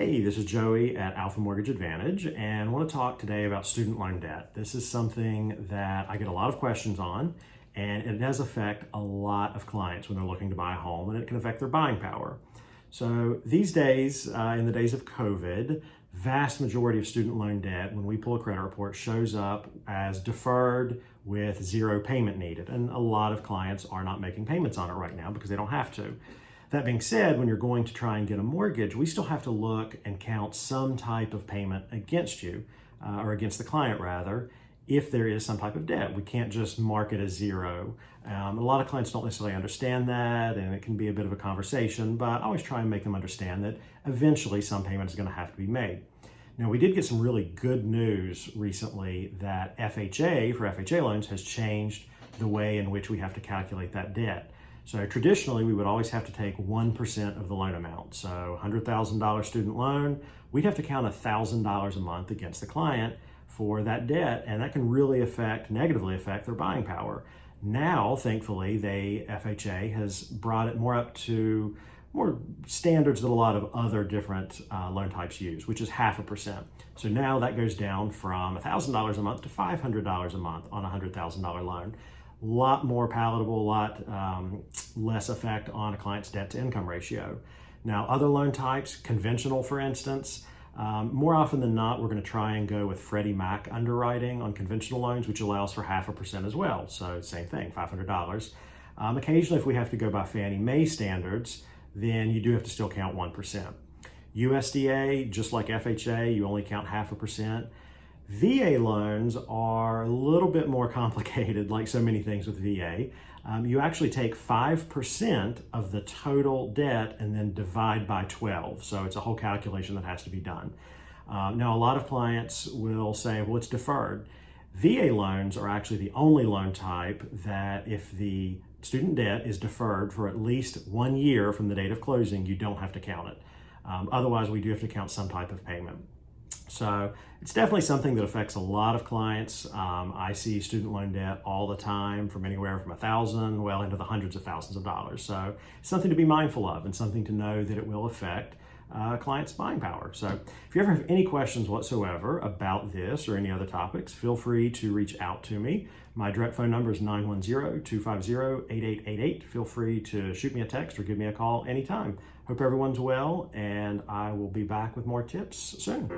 Hey, this is Joey at Alpha Mortgage Advantage, and I want to talk today about student loan debt. This is something that I get a lot of questions on, and it does affect a lot of clients when they're looking to buy a home, and it can affect their buying power. So these days, in the days of COVID, vast majority of student loan debt, when we pull a credit report, shows up as deferred with zero payment needed. And a lot of clients are not making payments on it right now because they don't have to. That being said, when you're going to try and get a mortgage, we still have to look and count some type of payment against you, or against the client rather, if there is some type of debt. We can't just mark it as zero. A lot of clients don't necessarily understand that, and it can be a bit of a conversation, but I always try and make them understand that eventually some payment is going to have to be made. Now, we did get some really good news recently that FHA, for FHA loans, has changed the way in which we have to calculate that debt. So traditionally, we would always have to take 1% of the loan amount. So $100,000 student loan, we'd have to count $1,000 a month against the client for that debt, and that can really negatively affect their buying power. Now, thankfully, FHA has brought it more up to more standards that a lot of other different loan types use, which is 0.5%. So now that goes down from $1,000 a month to $500 a month on a $100,000 loan. A lot more palatable, a lot less effect on a client's debt to income ratio. Now, other loan types, conventional for instance, more often than not, we're going to try and go with Freddie Mac underwriting on conventional loans, which allows for 0.5% as well. So same thing, $500. Occasionally, if we have to go by Fannie Mae standards, then you do have to still count 1%. USDA, just like FHA, you only count 0.5%. VA loans are a little bit more complicated, like so many things with VA. You actually take 5% of the total debt and then divide by 12. So it's a whole calculation that has to be done. Now, a lot of clients will say, well, it's deferred. VA loans are actually the only loan type that if the student debt is deferred for at least 1 year from the date of closing, you don't have to count it. Otherwise, we do have to count some type of payment. So it's definitely something that affects a lot of clients. I see student loan debt all the time, from anywhere from $1,000 well into the hundreds of thousands of dollars. So it's something to be mindful of and something to know that it will affect clients' buying power. So if you ever have any questions whatsoever about this or any other topics, feel free to reach out to me. My direct phone number is 910-250-8888. Feel free to shoot me a text or give me a call anytime. Hope everyone's well, and I will be back with more tips soon.